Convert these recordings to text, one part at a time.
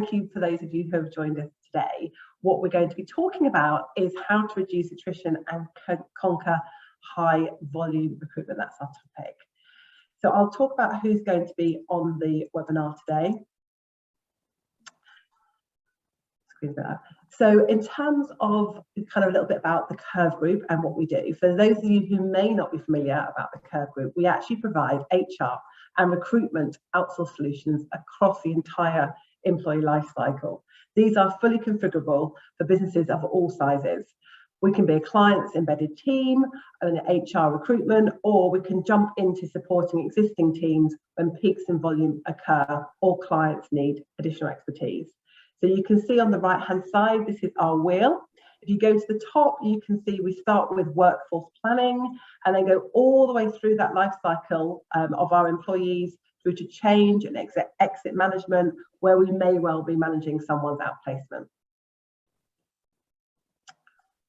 thank you for those of you who have joined us today. What we're going to be talking about is how to reduce attrition and conquer high volume recruitment. That's our topic. So I'll talk about who's going to be on the webinar today. So in terms of kind of a little bit about the Curve Group and what we do, for those of you who may not be familiar about the Curve Group, we actually provide HR and recruitment outsourced solutions across the entire employee life cycle. These are fully configurable for businesses of all sizes. We can be a client's embedded team, an HR recruitment, or we can jump into supporting existing teams when peaks in volume occur or clients need additional expertise. So you can see on the right-hand side, this is our wheel. If you go to the top, you can see we start with workforce planning and then go all the way through that life cycle of our employees through to change and exit management, where we may well be managing someone's outplacement.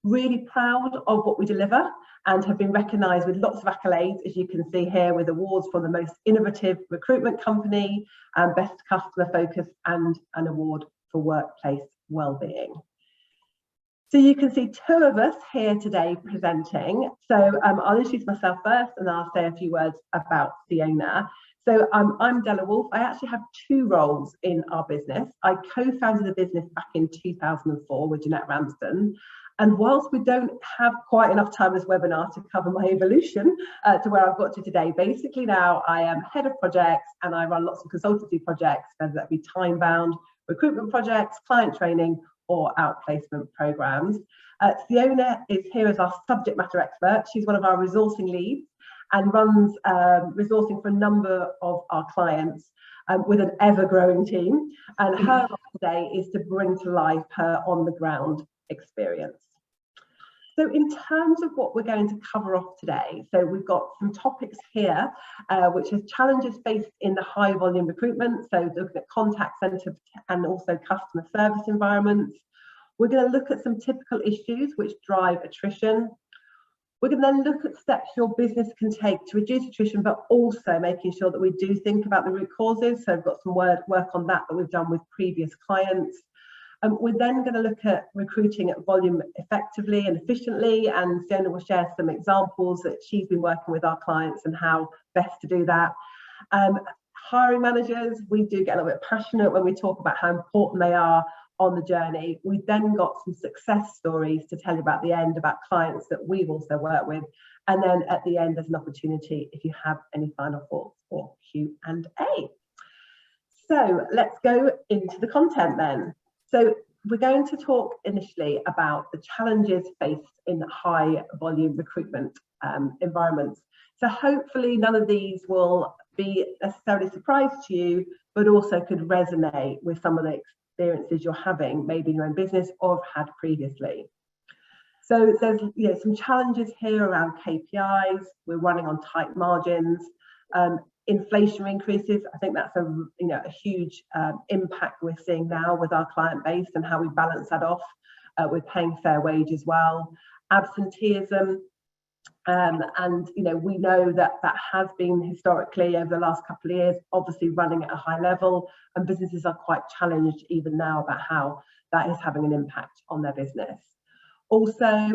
Really proud of what we deliver and have been recognised with lots of accolades, as you can see here, with awards for the most innovative recruitment company and best customer focus and an award for workplace wellbeing. So you can see two of us here today presenting. So I'll introduce myself first and I'll say a few words about Fiona. So I'm Della Wolf. I actually have two roles in our business. I co-founded the business back in 2004 with Jeanette Ramsden. And whilst we don't have quite enough time this webinar to cover my evolution to where I've got to today, basically now I am head of projects and I run lots of consultancy projects, whether that be time-bound recruitment projects, client training, or outplacement programs. Fiona is here as our subject matter expert. She's one of our resourcing leads and runs resourcing for a number of our clients with an ever-growing team. And her role today is to bring to life her on-the-ground experience. So in terms of what we're going to cover off today, so we've got some topics here, which is challenges faced in the high volume recruitment. So looking at contact centre and also customer service environments. We're going to look at some typical issues which drive attrition. We're going to then look at steps your business can take to reduce attrition, but also making sure that we do think about the root causes. So I've got some work on that we've done with previous clients. We're then going to look at recruiting at volume effectively and efficiently, and Fiona will share some examples that she's been working with our clients and how best to do that. Hiring managers, we do get a little bit passionate when we talk about how important they are on the journey. We've then got some success stories to tell you about the end, about clients that we've also worked with. And then at the end, there's an opportunity if you have any final thoughts for Q&A. So let's go into the content then. So we're going to talk initially about the challenges faced in high volume recruitment environments. So hopefully none of these will be necessarily a surprise to you, but also could resonate with some of the experiences you're having, maybe in your own business or have had previously. So there's some challenges here around KPIs. We're running on tight margins. Inflation increases, I think that's a huge impact we're seeing now with our client base and how we balance that off with paying fair wage as well. Absenteeism, and we know that has been historically over the last couple of years obviously running at a high level, and businesses are quite challenged even now about how that is having an impact on their business. Also,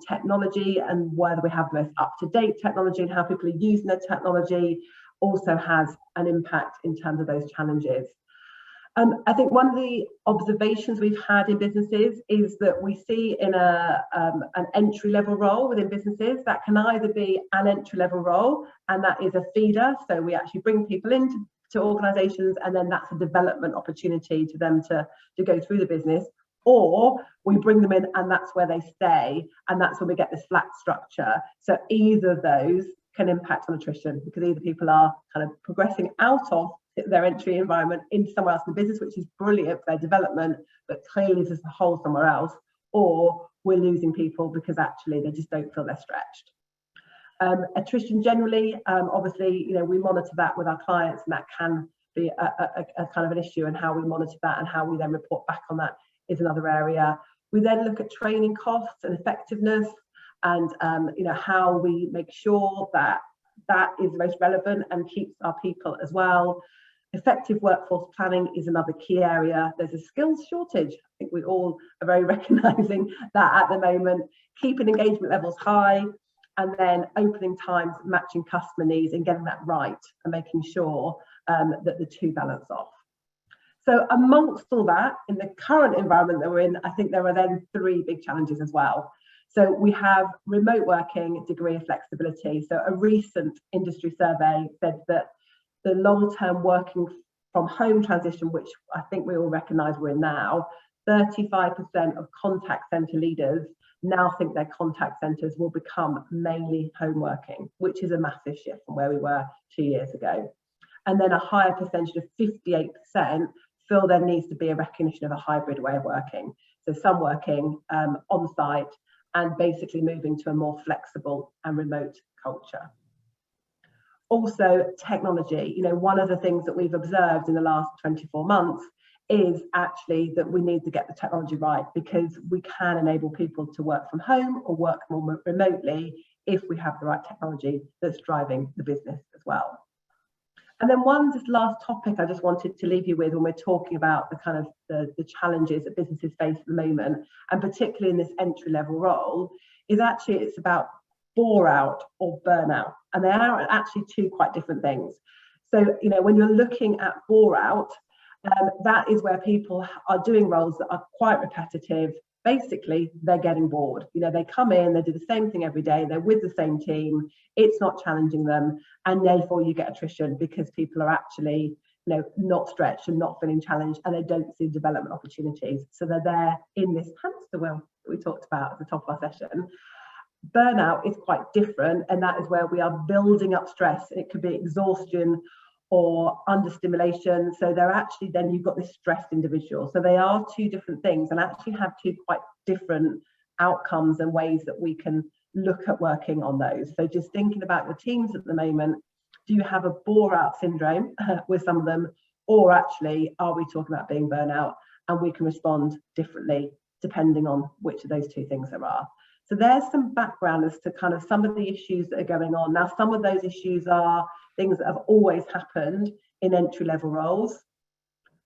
technology and whether we have the most up-to-date technology and how people are using their technology also has an impact in terms of those challenges. I think one of the observations we've had in businesses is that we see in an entry-level role within businesses that can either be an entry-level role, and that is a feeder. So we actually bring people into organisations, and then that's a development opportunity to them to go through the business. Or we bring them in and that's where they stay, and that's when we get this flat structure. So either of those can impact on attrition, because either people are kind of progressing out of their entry environment into somewhere else in the business, which is brilliant for their development, but clearly there's a hole somewhere else, or we're losing people because actually they just don't feel they're stretched. Attrition generally, obviously, we monitor that with our clients, and that can be a kind of an issue, and how we monitor that and how we then report back on that is another area. We then look at training costs and effectiveness, and how we make sure that that is most relevant and keeps our people as well. Effective workforce planning is another key area. There's a skills shortage. I think we all are very recognising that at the moment. Keeping engagement levels high, and then opening times, matching customer needs and getting that right, and making sure that the two balance off. So amongst all that, in the current environment that we're in, I think there are then three big challenges as well. So we have remote working, degree of flexibility. So a recent industry survey said that the long-term working from home transition, which I think we all recognise we're in now, 35% of contact centre leaders now think their contact centres will become mainly home working, which is a massive shift from where we were 2 years ago. And then a higher percentage of 58% feel there needs to be a recognition of a hybrid way of working. So some working on site and basically moving to a more flexible and remote culture. Also, technology. One of the things that we've observed in the last 24 months is actually that we need to get the technology right, because we can enable people to work from home or work more remotely if we have the right technology that's driving the business as well. And then one just last topic I just wanted to leave you with when we're talking about the kind of the challenges that businesses face at the moment, and particularly in this entry-level role, is actually it's about bore out or burnout. And they are actually two quite different things. So, when you're looking at bore out, that is where people are doing roles that are quite repetitive. Basically, they're getting bored. They come in, they do the same thing every day, they're with the same team, it's not challenging them, and therefore you get attrition because people are actually not stretched and not feeling challenged, and they don't see development opportunities. So they're there in this hamster wheel that we talked about at the top of our session. Burnout is quite different, and that is where we are building up stress. It could be exhaustion or understimulation. So they're actually, then you've got this stressed individual. So they are two different things, and actually have two quite different outcomes and ways that we can look at working on those. So just thinking about your teams at the moment, do you have a bore out syndrome with some of them, or actually are we talking about being burnout, and we can respond differently depending on which of those two things there are. So there's some background as to kind of some of the issues that are going on. Now, some of those issues are things that have always happened in entry-level roles.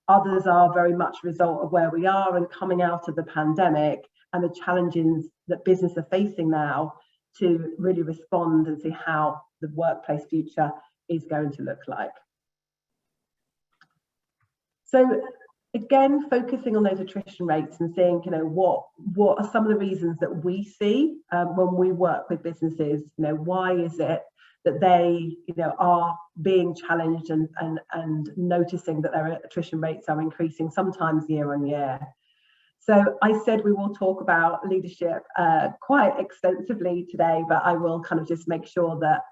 Others are very much a result of where we are and coming out of the pandemic and the challenges that business are facing now to really respond and see how the workplace future is going to look like. So again, focusing on those attrition rates and seeing, what are some of the reasons that we see when we work with businesses. Why is it that they, are being challenged and noticing that their attrition rates are increasing, sometimes year on year. So I said we will talk about leadership quite extensively today, but I will kind of just make sure that,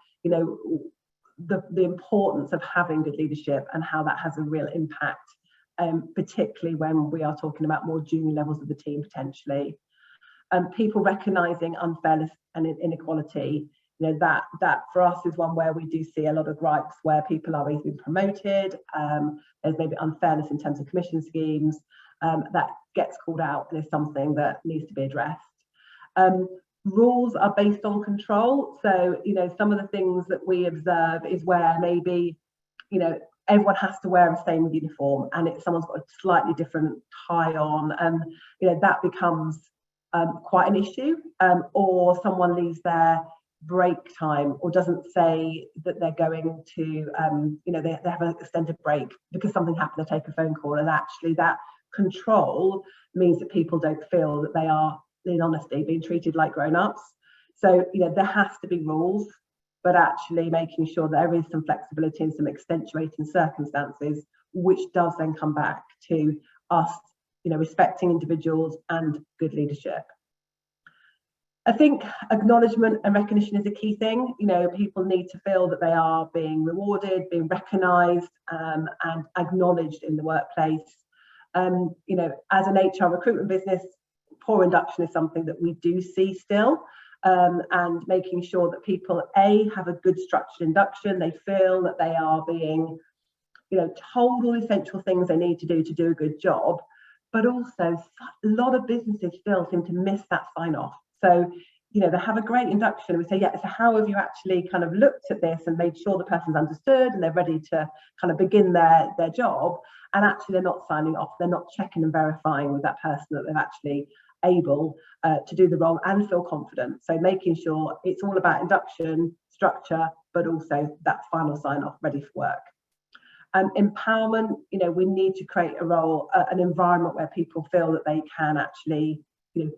the importance of having good leadership and how that has a real impact. Particularly when we are talking about more junior levels of the team potentially. People recognising unfairness and inequality, that for us is one where we do see a lot of gripes where people are either being promoted, there's maybe unfairness in terms of commission schemes, that gets called out and is something that needs to be addressed. Rules are based on control. So, some of the things that we observe is where maybe, everyone has to wear the same uniform, and if someone's got a slightly different tie on, and that becomes quite an issue, or someone leaves their break time or doesn't say that they're going to they have an extended break because something happened, to take a phone call, and actually that control means that people don't feel that they are, in honesty, being treated like grown-ups. So there has to be rules, but actually making sure there is some flexibility and some extenuating circumstances, which does then come back to us, respecting individuals and good leadership. I think acknowledgement and recognition is a key thing. People need to feel that they are being rewarded, being recognised, and acknowledged in the workplace. As an HR recruitment business, poor induction is something that we do see still. And making sure that people have a good structured induction, they feel that they are being told all the essential things they need to do a good job, but also a lot of businesses still seem to miss that sign off. So they have a great induction. We say, yeah, so how have you actually kind of looked at this and made sure the person's understood and they're ready to kind of begin their job? And actually they're not signing off, they're not checking and verifying with that person that they're actually able to do the role and feel confident. So making sure it's all about induction, structure, but also that final sign off, ready for work. Empowerment, we need to create a role, an environment where people feel that they can actually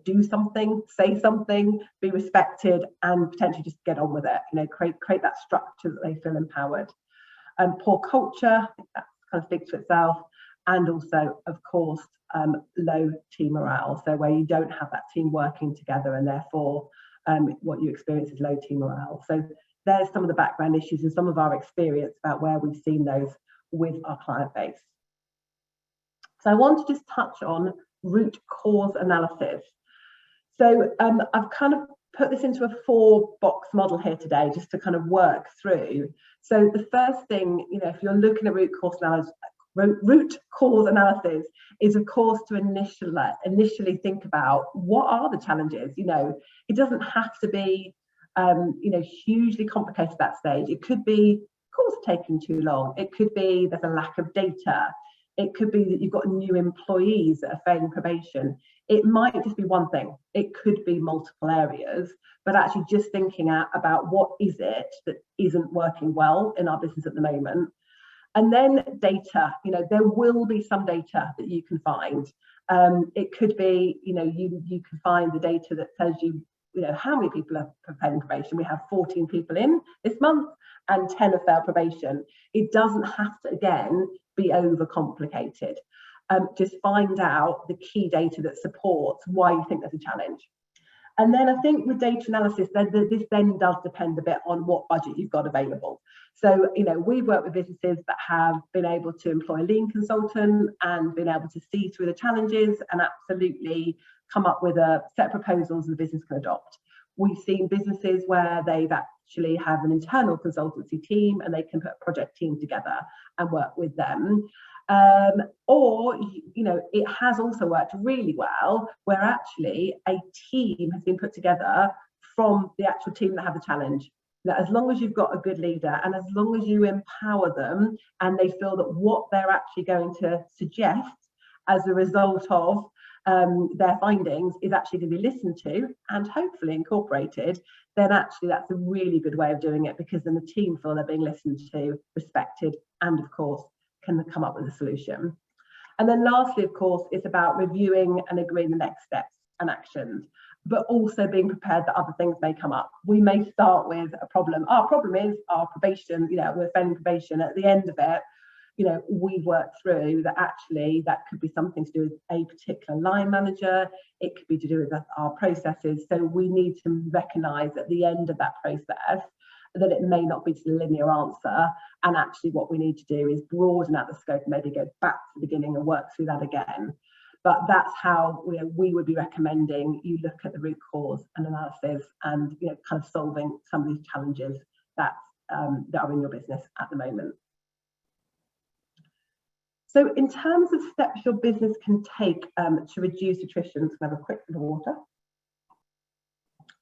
do something, say something, be respected, and potentially just get on with it. Create that structure that they feel empowered. Poor culture, that kind of speaks for itself, and also, of course, low team morale. So where you don't have that team working together, and therefore what you experience is low team morale. So there's some of the background issues and some of our experience about where we've seen those with our client base. So I want to just touch on root cause analysis. So I've kind of put this into a 4-box model here today, just to kind of work through. So the first thing, if you're looking at root cause analysis is, of course, to initially think about what are the challenges. It doesn't have to be hugely complicated at that stage. It could be course taking too long. It could be there's a lack of data. It could be that you've got new employees that are failing probation. It might just be one thing. It could be multiple areas, but actually just thinking about what is it that isn't working well in our business at the moment. And then data, there will be some data that you can find. It could be, you can find the data that tells you, how many people are failing probation. We have 14 people in this month and 10 have failed probation. It doesn't have to, again, be overcomplicated. Just find out the key data that supports why you think there's a challenge. And then I think with data analysis, this then does depend a bit on what budget you've got available. So, we've worked with businesses that have been able to employ a lean consultant and been able to see through the challenges and absolutely come up with a set of proposals the business can adopt. We've seen businesses where they've actually have an internal consultancy team and they can put a project team together and work with them. Or it has also worked really well where actually a team has been put together from the actual team that have the challenge. That as long as you've got a good leader and as long as you empower them and they feel that what they're actually going to suggest as a result of their findings is actually going to be listened to and hopefully incorporated, then actually that's a really good way of doing it, because then the team feel they're being listened to, respected, and of course can come up with a solution. And then lastly, of course, it's about reviewing and agreeing the next steps and actions, but also being prepared that other things may come up. We may start with a problem. Our problem is our probation, we're failing probation. At the end of it, we work through that actually that could be something to do with a particular line manager. It could be to do with our processes. So we need to recognise at the end of that process that it may not be a linear answer. And actually what we need to do is broaden out the scope and maybe go back to the beginning and work through that again. But that's how we would be recommending you look at the root cause and analysis and kind of solving some of these challenges that are in your business at the moment. So in terms of steps your business can take to reduce attrition, so have a quick bit of water.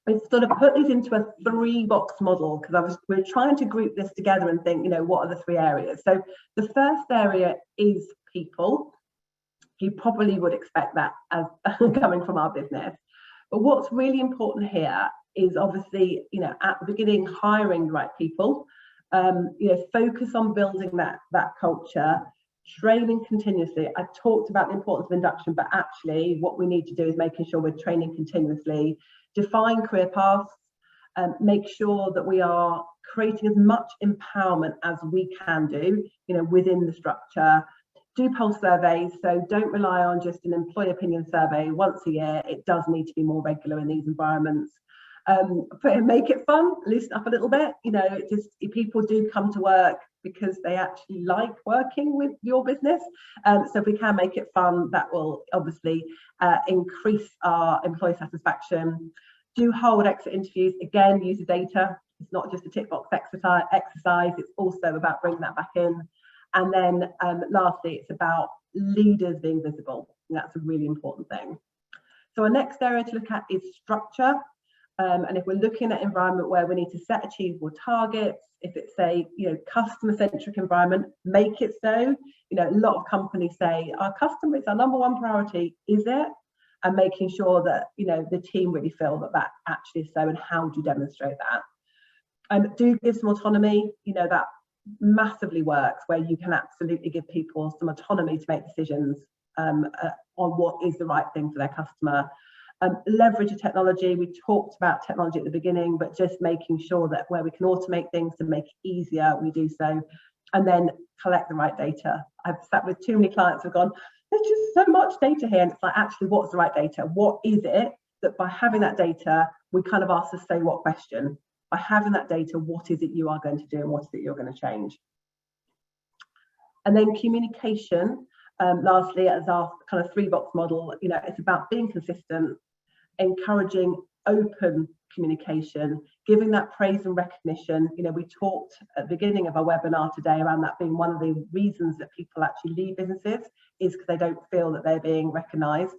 I sort of put these into a 3-box model because we're trying to group this together and think, what are the 3 areas? So the first area is people. You probably would expect that as coming from our business. But what's really important here is obviously, at the beginning, hiring the right people, focus on building that culture, training continuously. I talked about the importance of induction, but actually what we need to do is making sure we're training continuously, define career paths, make sure that we are creating as much empowerment as we can do, within the structure. Do pulse surveys, so don't rely on just an employee opinion survey once a year. It does need to be more regular in these environments. Make it fun, loosen up a little bit. People do come to work because they actually like working with your business. So if we can make it fun, that will obviously increase our employee satisfaction. Do hold exit interviews. Again, use the data. It's not just a tick box exercise. It's also about bringing that back in. And then lastly, it's about leaders being visible. And that's a really important thing. So our next area to look at is structure. And if we're looking at an environment where we need to set achievable targets, if it's a customer-centric environment, make it so. A lot of companies say our customer is our number one priority. Is it? And making sure that the team really feel that actually is so, and how do you demonstrate that? And do give some autonomy. That massively works, where you can absolutely give people some autonomy to make decisions on what is the right thing for their customer. Leverage of technology. We talked about technology at the beginning, but just making sure that where we can automate things to make it easier, we do so. And then collect the right data. I've sat with too many clients who've gone, there's just so much data here, and it's like, actually, what's the right data? What is it that by having that data, we kind of ask the say what question? By having that data, what is it you are going to do, and what is it you're going to change? And then communication, lastly, as our kind of 3-box model, it's about being consistent, encouraging open communication, giving that praise and recognition. We talked at the beginning of our webinar today around that being one of the reasons that people actually leave businesses, is because they don't feel that they're being recognised,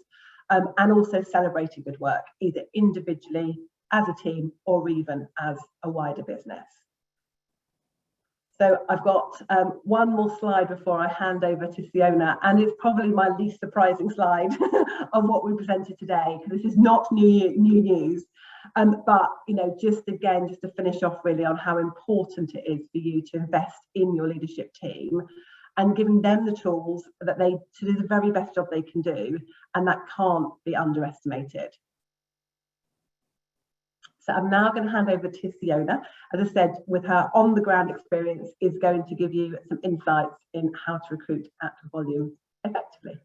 and also celebrating good work, either individually, as a team, or even as a wider business. So I've got one more slide before I hand over to Fiona, and it's probably my least surprising slide of what we presented today, because this is not new news. But just to finish off really on how important it is for you to invest in your leadership team, and giving them the tools that to do the very best job they can do, and that can't be underestimated. So I'm now going to hand over to Fiona, as I said, with her on-the-ground experience, is going to give you some insights in how to recruit at volume effectively.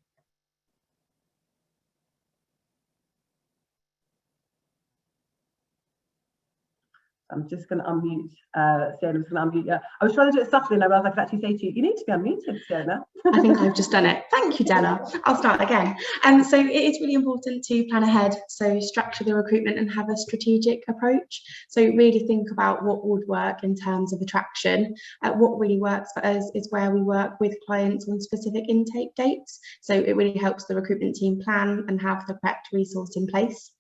I'm just going to unmute Fiona's going to unmute you. I was trying to do it subtly, and I realised I could actually say to you, you need to be unmuted, Fiona. I think I've just done it. Thank you, Della. I'll start again. So it is really important to plan ahead, so structure the recruitment and have a strategic approach. So really think about what would work in terms of attraction. What really works for us is where we work with clients on specific intake dates. So it really helps the recruitment team plan and have the correct resource in place.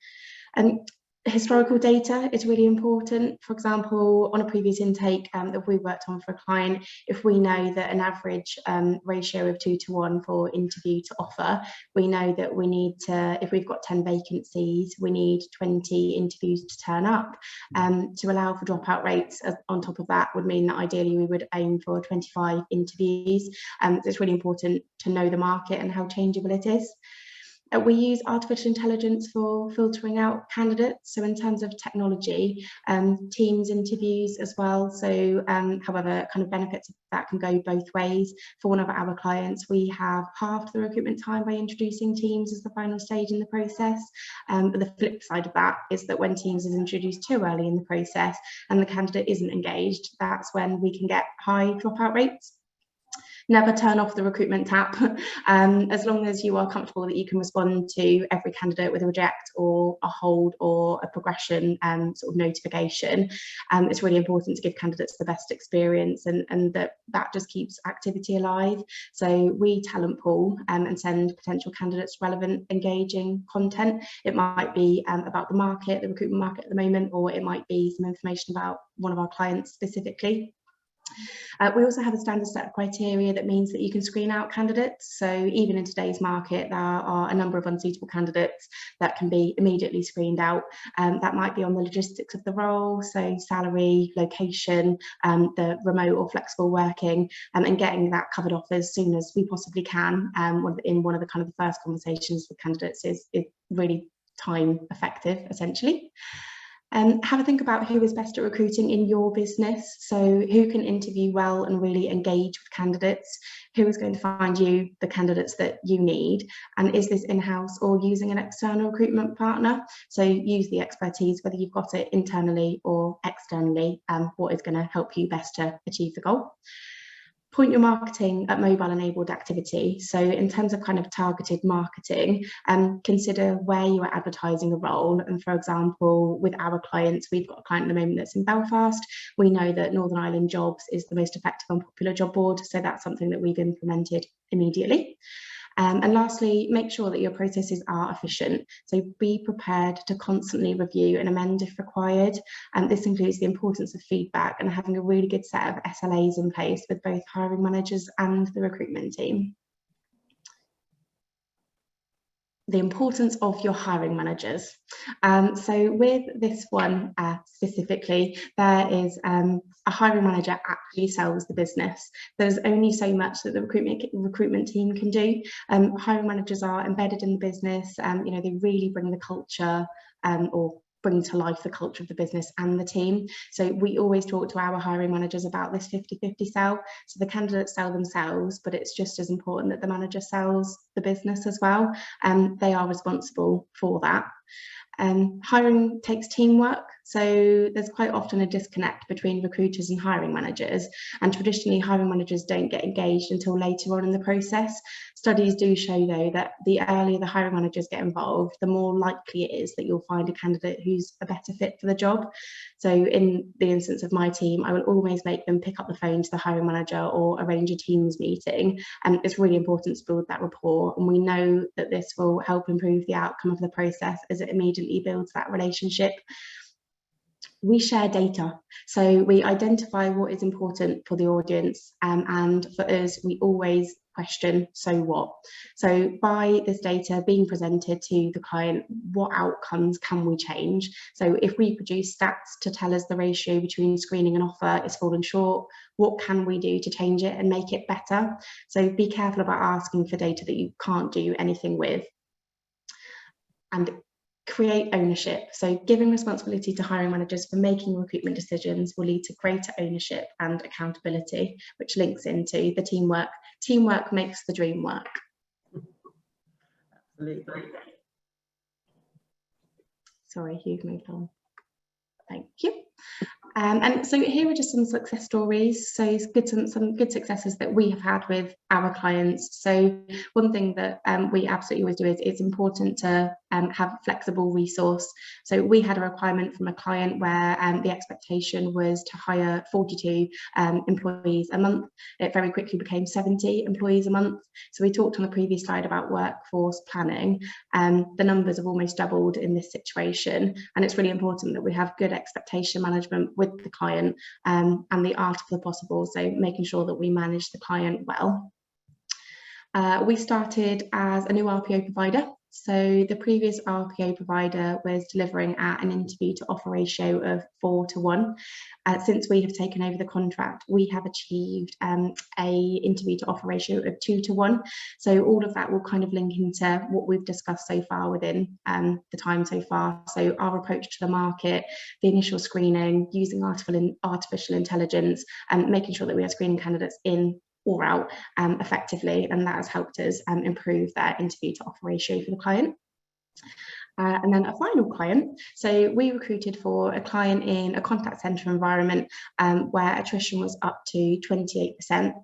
Historical data is really important. For example, on a previous intake that we worked on for a client, if we know that an average ratio of 2 to 1 for interview to offer, we know that we need to, if we've got 10 vacancies, we need 20 interviews to turn up. To allow for dropout rates on top of that would mean that ideally we would aim for 25 interviews. It's really important to know the market and how changeable it is. We use artificial intelligence for filtering out candidates. So in terms of technology, Teams interviews as well. So however, kind of benefits of that can go both ways. For one of our clients, we have halved the recruitment time by introducing Teams as the final stage in the process. But the flip side of that is that when Teams is introduced too early in the process and the candidate isn't engaged, that's when we can get high dropout rates. Never turn off the recruitment tap. As long as you are comfortable that you can respond to every candidate with a reject or a hold or a progression sort of notification, it's really important to give candidates the best experience, and that just keeps activity alive. So we talent pool and send potential candidates relevant, engaging content. It might be about the market, the recruitment market at the moment, or it might be some information about one of our clients specifically. We also have a standard set of criteria that means that you can screen out candidates. So even in today's market, there are a number of unsuitable candidates that can be immediately screened out. That might be on the logistics of the role, so salary, location, the remote or flexible working, and getting that covered off as soon as we possibly can. In one of the kind of the first conversations with candidates is really time effective, essentially. Have a think about who is best at recruiting in your business. So who can interview well and really engage with candidates? Who is going to find you the candidates that you need? And is this in-house or using an external recruitment partner? So use the expertise, whether you've got it internally or externally, what is going to help you best to achieve the goal. Point your marketing at mobile enabled activity. So in terms of kind of targeted marketing, consider where you are advertising a role. And for example, with our clients, we've got a client at the moment that's in Belfast. We know that Northern Ireland Jobs is the most effective and popular job board. So that's something that we've implemented immediately. And lastly, make sure that your processes are efficient. So be prepared to constantly review and amend if required. And this includes the importance of feedback and having a really good set of SLAs in place with both hiring managers and the recruitment team. The importance of your hiring managers. So with this one specifically, there is a hiring manager actually sells the business. There's only so much that the recruitment team can do. Hiring managers are embedded in the business. You know, they really bring the culture or bring to life the culture of the business and the team. So we always talk to our hiring managers about this 50-50 sell. So the candidates sell themselves, but it's just as important that the manager sells the business as well. They are responsible for that. Hiring takes teamwork, so there's quite often a disconnect between recruiters and hiring managers, and traditionally hiring managers don't get engaged until later on in the process. Studies do show though that the earlier the hiring managers get involved, the more likely it is that you'll find a candidate who's a better fit for the job. So in the instance of my team, I will always make them pick up the phone to the hiring manager or arrange a Teams meeting, and it's really important to build that rapport, and we know that this will help improve the outcome of the process as it immediately builds that relationship. We share data, so we identify what is important for the audience, and for us we always question so what. So by this data being presented to the client, what outcomes can we change? So if we produce stats to tell us the ratio between screening and offer is falling short, what can we do to change it and make it better? So be careful about asking for data that you can't do anything with. And create ownership. So giving responsibility to hiring managers for making recruitment decisions will lead to greater ownership and accountability, which links into the teamwork. Teamwork makes the dream work. Absolutely. Sorry, you've moved on. Thank you. And so here are just some success stories. So some good successes that we have had with our clients. So one thing that we absolutely always do is it's important to have flexible resource. So we had a requirement from a client where the expectation was to hire 42 employees a month. It very quickly became 70 employees a month. So we talked on the previous slide about workforce planning. The numbers have almost doubled in this situation, and it's really important that we have good expectation management with the client and the art of the possible, so making sure that we manage the client well. We started as a new RPO provider. So the previous RPO provider was delivering at an interview to offer ratio of 4:1. Since we have taken over the contract, we have achieved a interview to offer ratio of 2:1. So all of that will kind of link into what we've discussed so far within the time so far. So our approach to the market, the initial screening, using artificial intelligence, and making sure that we are screening candidates in or out effectively, and that has helped us improve that interview to offer ratio for the client. And then a final client. So we recruited for a client in a contact centre environment where attrition was up to 28%.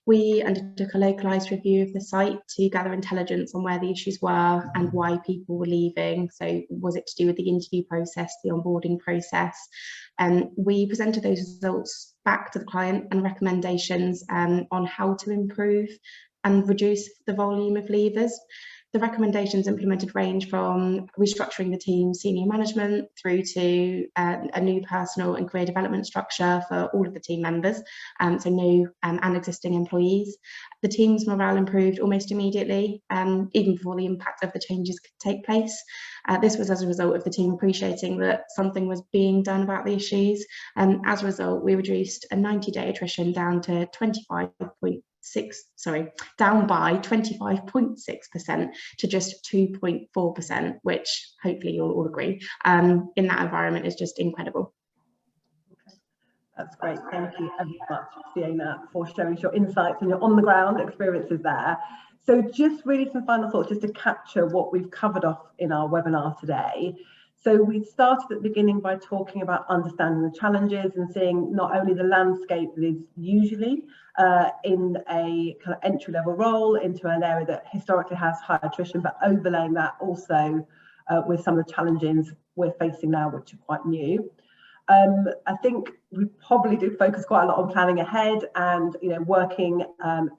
We undertook a localised review of the site to gather intelligence on where the issues were and why people were leaving. So was it to do with the interview process, the onboarding process? We presented those results back to the client and recommendations on how to improve and reduce the volume of leavers. The recommendations implemented range from restructuring the team, senior management, through to a new personal and career development structure for all of the team members, so new and existing employees. The team's morale improved almost immediately, even before the impact of the changes could take place. This was as a result of the team appreciating that something was being done about the issues. As a result, we reduced a 90-day attrition down to down by 25.6% to just 2.4%, which hopefully you'll all agree in that environment is just incredible. Okay. That's great. Thank you very much, Fiona, for sharing your insights and your on-the-ground experiences there. So just really some final thoughts just to capture what we've covered off in our webinar today. So we started at the beginning by talking about understanding the challenges and seeing not only the landscape that is usually in a kind of entry-level role into an area that historically has high attrition, but overlaying that also with some of the challenges we're facing now, which are quite new. I think we probably did focus quite a lot on planning ahead and working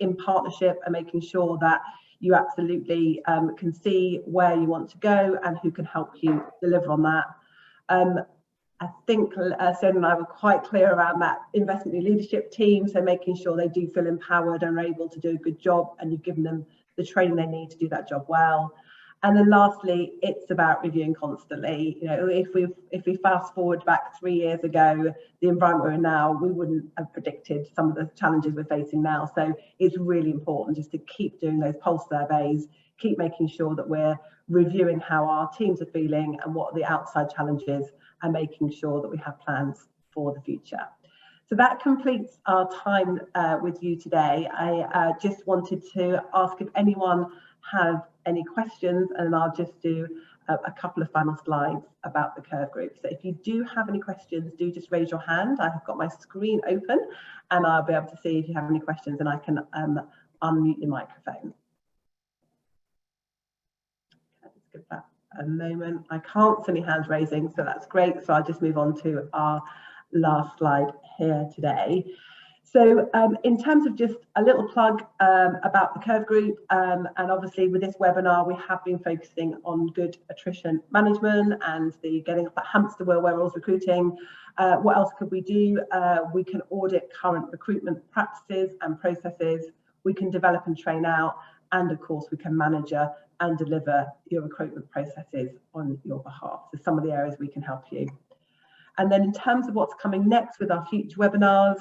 in partnership and making sure that you absolutely can see where you want to go and who can help you deliver on that. I think Fiona and I were quite clear around that investment in leadership team, so making sure they do feel empowered and are able to do a good job, and you've given them the training they need to do that job well. And then lastly, it's about reviewing constantly. You know, if we fast forward back 3 years ago, the environment we're in now, we wouldn't have predicted some of the challenges we're facing now. So it's really important just to keep doing those pulse surveys, keep making sure that we're reviewing how our teams are feeling and what are the outside challenges, and making sure that we have plans for the future. So that completes our time with you today. I just wanted to ask if anyone has any questions, and I'll just do a couple of final slides about the Curve Group. So if you do have any questions, do just raise your hand. I have got my screen open and I'll be able to see if you have any questions, and I can unmute your microphone. Let's give that a moment. I can't see any hands raising, so that's great. So I'll just move on to our last slide here today. So in terms of just a little plug about the Curve Group, and obviously with this webinar, we have been focusing on good attrition management and the getting off that hamster wheel where we're always recruiting. What else could we do? We can audit current recruitment practices and processes. We can develop and train out, and of course we can manage and deliver your recruitment processes on your behalf. So some of the areas we can help you. And then in terms of what's coming next with our future webinars,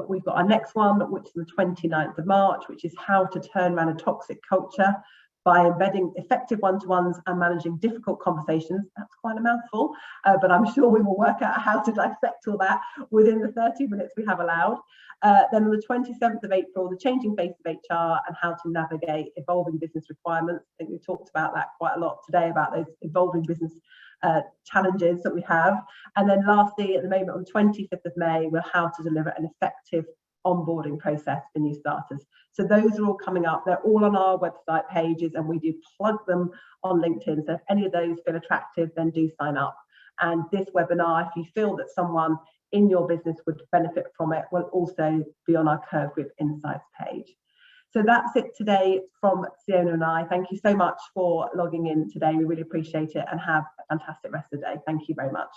we've got our next one, which is the 29th of March, which is how to turn around a toxic culture by embedding effective one-to-ones and managing difficult conversations. That's quite a mouthful, but I'm sure we will work out how to dissect all that within the 30 minutes we have allowed. Then on the 27th of April, the changing face of HR and how to navigate evolving business requirements. I think we talked about that quite a lot today, about those evolving business challenges that we have. And then lastly, at the moment on 25th of May, we're how to deliver an effective onboarding process for new starters. So those are all coming up. They're all on our website pages, and we do plug them on LinkedIn. So if any of those feel attractive, then do sign up. And this webinar, if you feel that someone in your business would benefit from it, will also be on our Curve Group Insights page. So that's it today from Fiona and I. Thank you so much for logging in today. We really appreciate it, and have a fantastic rest of the day. Thank you very much.